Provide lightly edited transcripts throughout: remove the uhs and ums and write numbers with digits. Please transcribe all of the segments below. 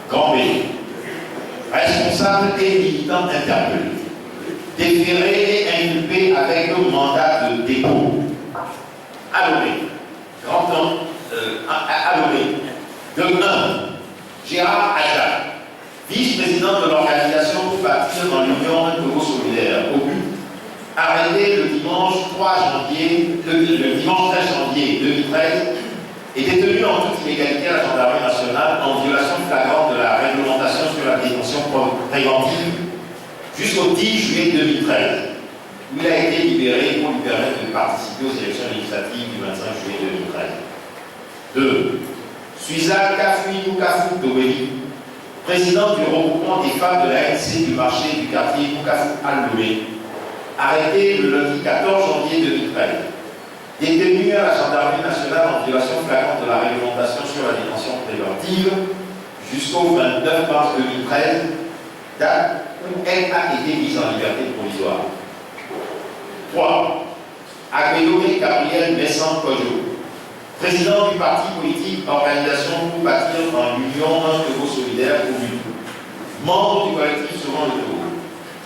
Grand B. Responsable et militant interpellé. Déféré et inculpé avec le mandat de dépôt. Allomé. Grand nom. Allomé. De 1. Gérard Adja, vice-président de l'organisation pour bâtir dans l'Union Togo Solidaire, au but, arrêté le dimanche 13 janvier 2013 et détenu en toute illégalité à la gendarmerie nationale en violation flagrante de la réglementation sur la détention préventive jusqu'au 10 juillet 2013, où il a été libéré pour lui permettre de participer aux élections législatives du 25 juillet 2013. 2. Suiza Kafoui Moukafou Dobeli, président du regroupement des femmes de la ANC du marché du quartier Moukafou Al-Lomé, arrêté le lundi 14 janvier 2013, détenu à la gendarmerie nationale en violation flagrante de la réglementation sur la détention préventive jusqu'au 29 mars 2013, date où elle a été mise en liberté provisoire. 3. Agueloré Gabriel Messan Kojo, président du parti politique Organisation pour bâtir dans l'Union Togo Solidaire au but, membre du collectif Sauvons le Togo,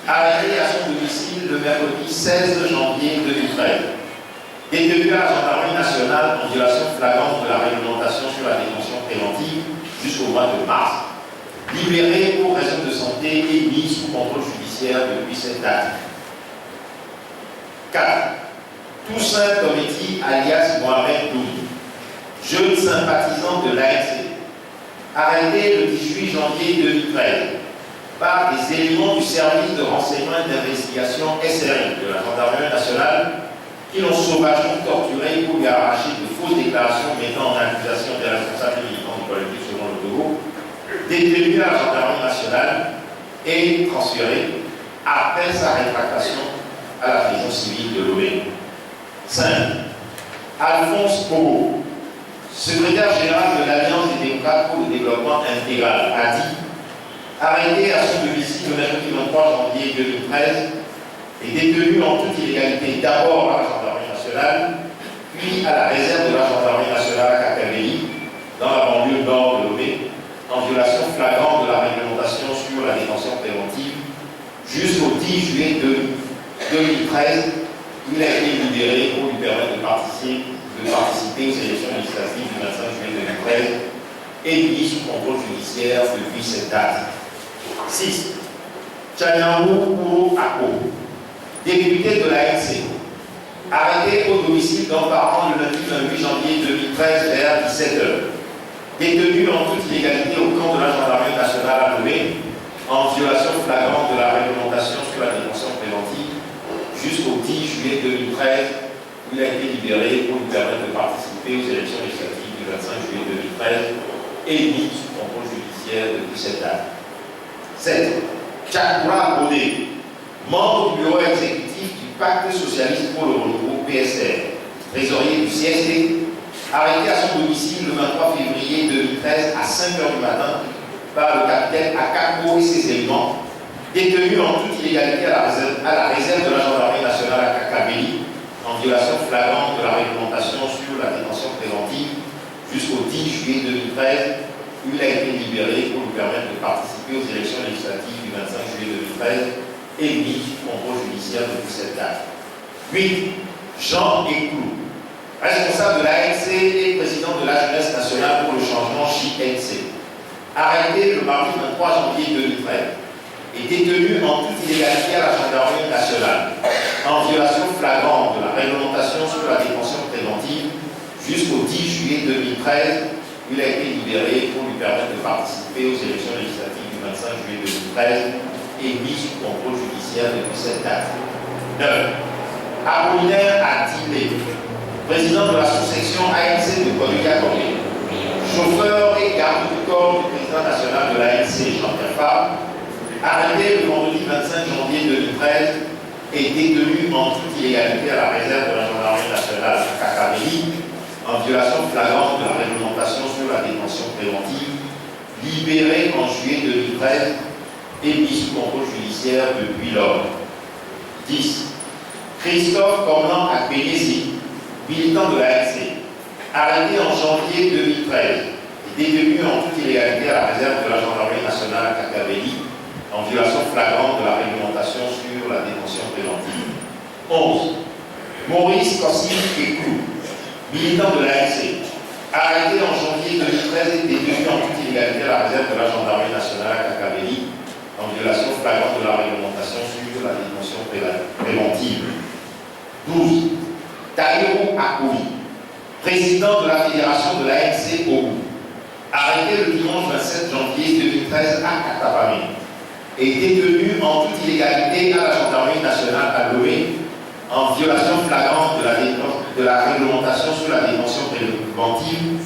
arrêté à son domicile le mercredi 16 janvier 2013, détenu à la gendarmerie nationale en violation flagrante de la réglementation sur la détention préventive jusqu'au mois de mars, libéré pour raison de santé et mis sous contrôle judiciaire depuis cette date. 4. Toussaint Tometi alias Mohamed Doumi, jeune sympathisant de l'ANC, arrêté le 18 janvier 2013 par des éléments du service de renseignement et d'investigation SRI de la gendarmerie nationale qui l'ont sauvagement torturé pour lui arracher de fausses déclarations mettant en accusation des responsables militants du collectif Sauvons le Togo, détenu à la gendarmerie nationale et transféré après sa rétractation à la prison civile de Lomé. 5. Alphonse Pogo, secrétaire général de l'Alliance des démocrates pour le développement intégral, a dit, arrêté à son domicile le mercredi 23 janvier 2013 et détenu en toute illégalité d'abord à la gendarmerie nationale, puis à la réserve de la gendarmerie nationale à Kakabéli, dans la banlieue nord de Lomé, en violation flagrante de la réglementation sur la détention préventive, jusqu'au 10 juillet 2013, il a été libéré pour lui permettre de participer aux élections législatives du 25 juillet 2013 et mis sous contrôle judiciaire depuis cette date. 6. Tchanyamou Kourou Ako, député de l'ANC, arrêté au domicile d'un parent le lundi 28 janvier 2013 vers 17h, détenu en toute illégalité au camp de la gendarmerie nationale à Lomé, en violation flagrante de la réglementation sur la détention préventive jusqu'au 10 juillet 2013, où il a été libéré pour lui permettre de participer aux élections législatives du 25 juillet 2013 et mis sous contrôle judiciaire depuis cette date. 7. Tchakoura Bodé, membre du bureau exécutif du Pacte socialiste pour le renouveau PSR, trésorier du CSD, arrêté à son domicile le 23 février 2013 à 5h du matin par le capitaine Akako et ses éléments, détenu en toute illégalité à la réserve de la gendarmerie nationale à Kakabéli, en violation flagrante de la réglementation sur la détention préventive jusqu'au 10 juillet 2013, où il a été libéré pour lui permettre de participer aux élections législatives du 25 juillet 2013 et mis sous contrôle judiciaire depuis cette date. 8. Jean Eklou, responsable de l'ANC et président de la jeunesse nationale pour le changement JNC, arrêté le mardi 23 janvier 2013 et détenu en toute illégalité à la gendarmerie nationale, en violation flagrante de la réglementation sur la détention préventive jusqu'au 10 juillet 2013, où il a été libéré pour lui permettre de participer aux élections législatives du 25 juillet 2013 et mis sous contrôle judiciaire depuis cette date. 9. Apollinaire Adilé, président de la sous-section ANC de Konuka-Koré, chauffeur et garde du corps du président national de l'ANC, Jean-Pierre Fabre, arrêté le vendredi 25 janvier 2013 et détenu en toute illégalité à la réserve de la gendarmerie nationale à Kakabéli, en violation flagrante de la réglementation sur la détention préventive, libéré en juillet 2013 et mis sous contrôle judiciaire depuis lors. 10. Christophe Cornan Akbénézi, militant de l'ANC, arrêté en janvier 2013 et détenu en toute illégalité à la réserve de la gendarmerie Maurice Kossi Kekou, militant de l'ANC, arrêté en janvier 2013 et détenu en toute illégalité à la réserve de la gendarmerie nationale à Kakabeli, en violation flagrante de la réglementation sur la détention préventive. 12. Taïro Akoui, président de la fédération de l'ANC Ogu, arrêté le dimanche 27 janvier 2013 à Katapamé, et détenu en toute illégalité à la gendarmerie nationale à Lomé, en violation flagrante de la réglementation sur la détention préventive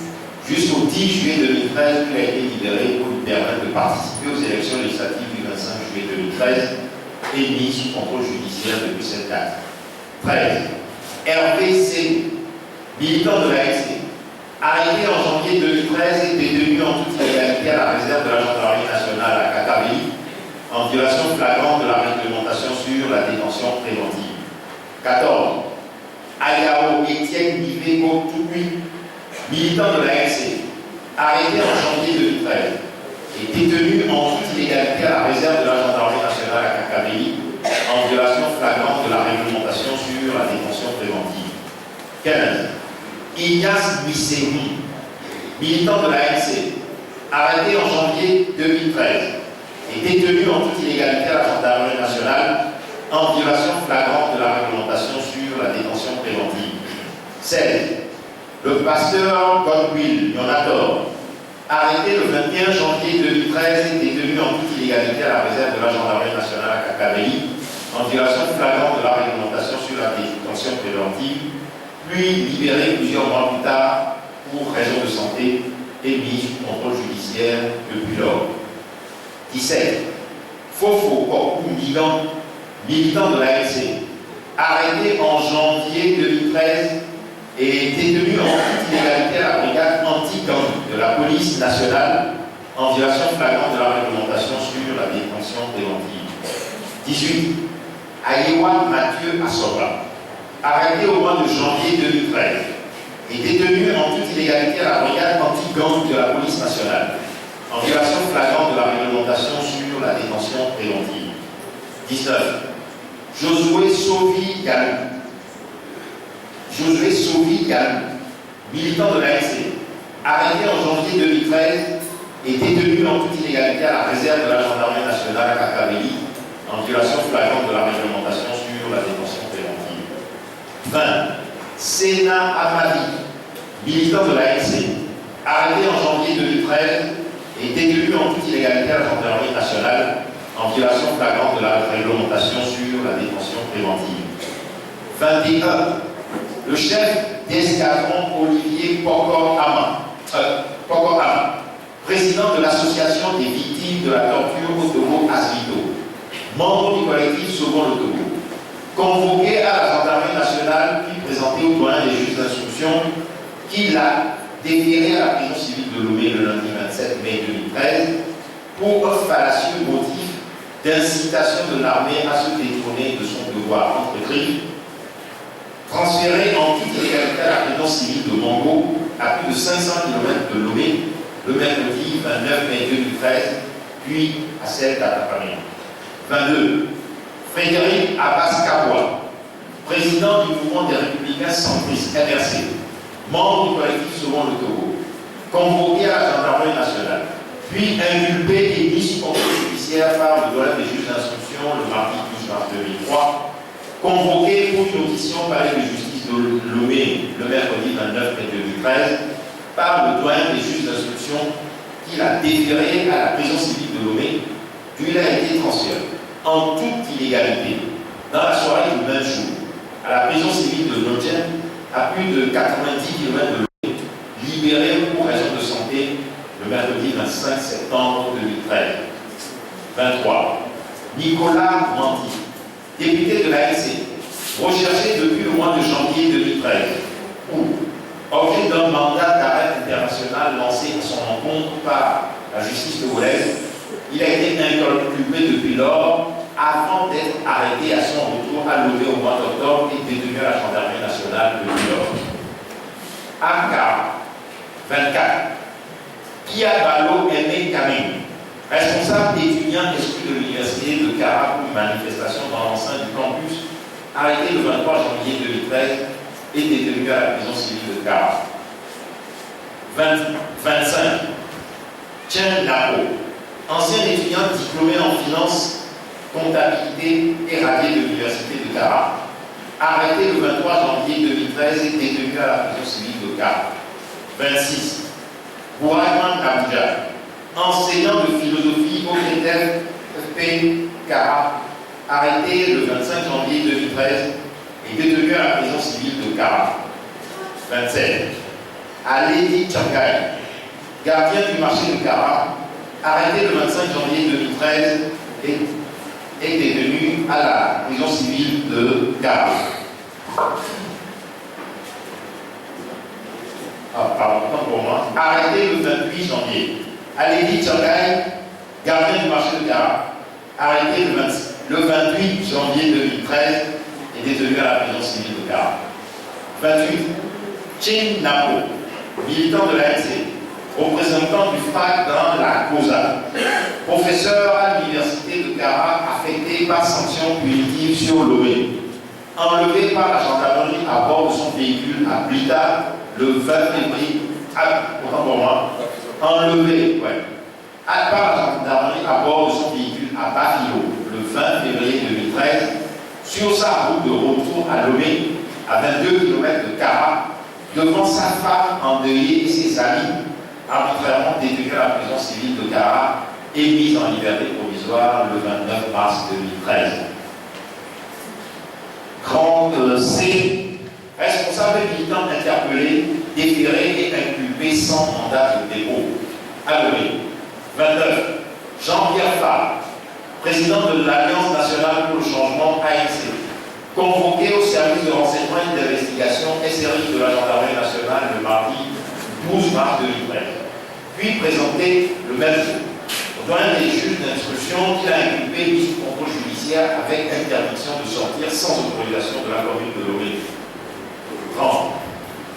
jusqu'au 10 juillet 2013, il a été libéré pour lui permettre de participer aux élections législatives du 25 juillet 2013 et mis sous contrôle judiciaire depuis cette date. 13. Hervé C, militant de l'ANC, arrêté en janvier 2013 et détenu en toute illégalité à la réserve de la gendarmerie nationale à Kakabeli, en violation flagrante de la réglementation sur la détention préventive. 14. Ayao Étienne Niveko Toupui, militant de l'ANC, arrêté en janvier 2013 et détenu en toute illégalité à la réserve de la gendarmerie nationale à Kakabeli, en violation flagrante de la réglementation sur la détention préventive. 15. Ignace Misseni, militant de l'ANC, arrêté en janvier 2013 et détenu en toute illégalité à la gendarmerie nationale, en violation flagrante de la réglementation sur la détention préventive. 16. Le pasteur Godwill Yonator, arrêté le 21 janvier 2013 et détenu en toute illégalité à la réserve de la gendarmerie nationale à Kakabeli, en violation flagrante de la réglementation sur la détention préventive, puis libéré plusieurs mois plus tard pour raison de santé et mis sous contrôle judiciaire depuis lors. 17. Fofo Kokou Milan, militant de l'ANC, arrêté en janvier 2013 et détenu en toute illégalité à la brigade anti-gang de la police nationale en violation flagrante de la réglementation sur la détention préventive. 18. Ayewa Mathieu Assoba, arrêté au mois de janvier 2013 et détenu en toute illégalité à la brigade anti-gang de la police nationale en violation flagrante de la réglementation sur la détention préventive. 19. Josué Sovi Galou, militant de l'ANC, arrêté en janvier 2013 et détenu en toute illégalité à la réserve de la gendarmerie nationale à Kakabeli en violation flagrante de la réglementation sur la détention préventive. 20. Sena Amadi, militant de l'ANC, arrêté en janvier 2013 et détenu en toute illégalité à la gendarmerie nationale en violation flagrante de la réglementation sur la détention préventive. 21. Le chef d'escadron Olivier Pokor-Ama, président de l'association des victimes de la torture au Togo Asvito, membre du collectif Sauvons le Togo, convoqué à la gendarmerie nationale puis présenté au doyen des juges d'instruction qui l'a déféré à la prison civile de Lomé le lundi 27 mai 2013 pour un fallacieux motif d'incitation de l'armée à se détrôner de son devoir contre-crime, transféré en toute illégalité à la prison civile de Mango, à plus de 500 km de Lomé, le mercredi 29 mai 2013, puis à celle d'Atapamé. 22. Frédéric Abbas Kaboua, président du mouvement des Républicains centristes MRC, membre du collectif Sauvons le Togo, convoqué à la gendarmerie nationale, puis inculpé et mis sous contrôle judiciaire par le doyen des juges d'instruction le mardi 12 mars 2003, convoqué pour une audition au palais de justice de Lomé le mercredi 29 mai 2013 par le doyen des juges d'instruction qui l'a déféré à la prison civile de Lomé, puis il a été transféré en toute illégalité dans la soirée du même jour à la prison civile de Nodjen, à plus de 90 km de Lomé, libéré pour raison de santé le mercredi 25 septembre 2013. 23. Nicolas Manti, député de l'ANC, recherché depuis le mois de janvier 2013, où, objet d'un mandat d'arrêt international lancé à son encontre par la justice togolaise, il a été inculpé depuis lors avant d'être arrêté à son retour à Lomé au mois d'octobre et détenu à la gendarmerie nationale depuis lors. AK 24. Kiabalo Aimé Camille, responsable étudiant exclu de l'université de Cara pour une manifestation dans l'enceinte du campus arrêté le 23 janvier 2013 et détenu à la prison civile de Kara. 25. Chen Napo, ancien étudiant diplômé en finance, comptabilité et radié de l'université de Kara, arrêté le 23 janvier 2013 et détenu à la prison civile de Kara. 26. Bouragman Abuja, enseignant de philosophie au FP Kara, arrêté le 25 janvier 2013 et détenu à la prison civile de Kara. 27. Aledi Changai, gardien du marché de Kara, arrêté le 25 janvier 2013 et détenu à la prison civile de Kara. Pardon, pour moi. Arrêté le 28 janvier. Aledi Changai, gardien du marché de Kara, arrêté le 28 janvier 2013 et détenu à la prison civile de Kara. 28. Chen Napo, militant de l'ANC, représentant du FRAC dans la COSA, professeur à l'université de Kara affecté par sanction punitive sur Lomé, enlevé par la gendarmerie à bord de son véhicule à Blida le 20 février, enlevé par la gendarmerie à bord de son véhicule à Bafilo le 20 février 2013 sur sa route de retour à Lomé à 22 km de Kara, devant sa femme endeuillée et ses amis, arbitrairement détenus à la prison civile de Kara et mis en liberté provisoire le 29 mars 2013. Grande C, responsable militant interpellé, déféré et inculpé sans mandat de dépôt. À Lomé. 29. Jean-Pierre Favre, président de l'Alliance nationale pour le changement ANC, convoqué au service de renseignement et d'investigation SRI de la gendarmerie nationale le mardi 12 mars 2013, puis présenté le même jour au doyen des juges d'instruction qui l'a inculpé mis sous contrôle judiciaire avec interdiction de sortir sans autorisation de la commune de Lomé. 30.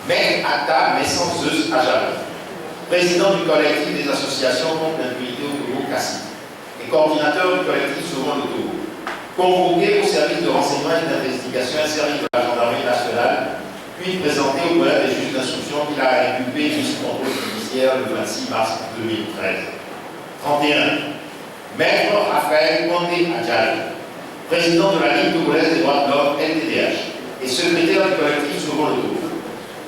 Maître Atta Messanceuse Ajala, président du collectif des associations contre l'impunité au Togo Kassi et coordinateur du collectif Sauvons le Togo, convoqué au service de renseignement et d'investigation SRI de la gendarmerie nationale, puis présenté au doyen des juges d'instruction qui l'a inculpé mis sous contrôle judiciaire le 26 mars 2013. 31. Maître Raphaël Condé Adjal, président de la Ligue togolaise des droits de l'homme LTDH et secrétaire du collectif Sauvons le Togo,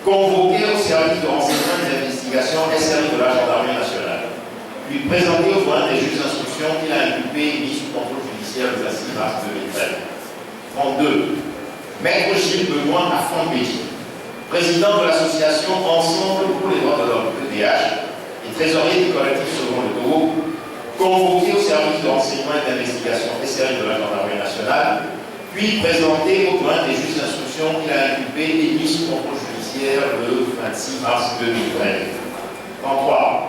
convoqué au service de renseignement et d'investigation SRI de la gendarmerie nationale, puis présenté au doyen des juges d'instruction qui l'a inculpé et mis sous contrôle judiciaire le 26 mars 2013. 32. Maître Gilles Benoît Affran-Béji, président de l'association Ensemble pour les droits de l'homme, EDH, et trésorier du collectif Sauvons le Togo, convoqué au service de renseignement et d'investigation SRI de la gendarmerie nationale, puis présenté au doyen des juges d'instruction qui l'a inculpé et mis sous contrôle judiciaire le 26 mars 2013. 33.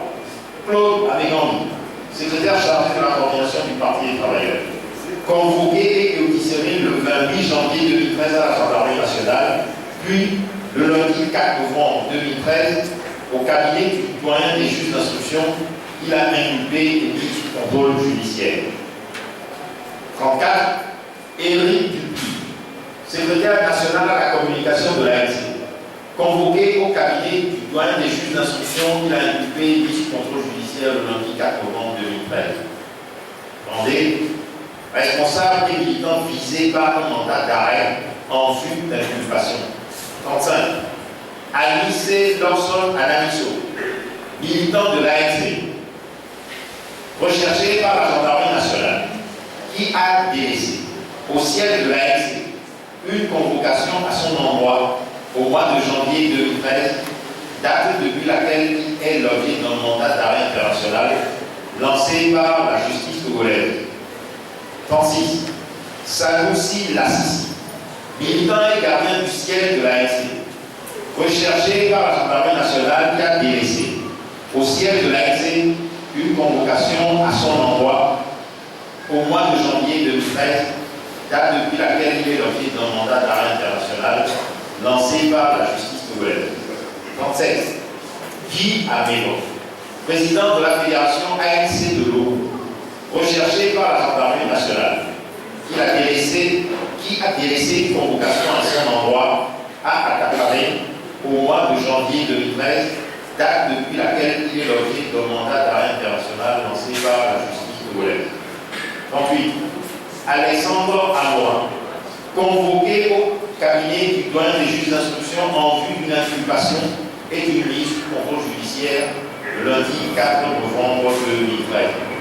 Claude Abégandi, secrétaire chargé de la coordination du Parti des travailleurs, convoqué et auditionné le 28 janvier 2013 à la gendarmerie nationale, puis le lundi 4 novembre 2013 au cabinet du doyen des juges d'instruction, il a inculpé et mis sous contrôle judiciaire. 34. Éric Dupuis, secrétaire national à la communication de l'ANC, convoqué au cabinet du doyen des juges d'instruction, il a inculpé et mis sous contrôle judiciaire le lundi 4 novembre 2013. Vendée, responsable des militants visés par un mandat d'arrêt en vue d'inculpation. 35. Alice Lawson Anamiso, militant de l'ANC, recherché par la gendarmerie nationale, qui a délaissé au siège de l'ANC une convocation à son endroit au mois de janvier 2013, date depuis laquelle il est l'objet d'un mandat d'arrêt international lancé par la justice togolaise. 36. Sanoussi Lassisi, militant et gardien du siège de l'ANC, recherché par la gendarmerie nationale qui a délaissé au siège de l'ANC une convocation à son endroit au mois de janvier 2013, date depuis laquelle il est l'objet d'un mandat d'arrêt international lancé par la justice togolaise. 37. Guy Amélo, président de la fédération ANC de l'eau, recherché par la gendarmerie nationale, qui qui a délaissé une convocation à son endroit à Atakarin au mois de janvier 2013, date depuis laquelle il est l'objet d'un mandat d'arrêt international lancé par la justice togolaise. 38. Alexandre Amoa, convoqué au cabinet du doyen des juges d'instruction en vue d'une inculpation et d'une mise sous contrôle judiciaire le lundi 4 novembre 2013.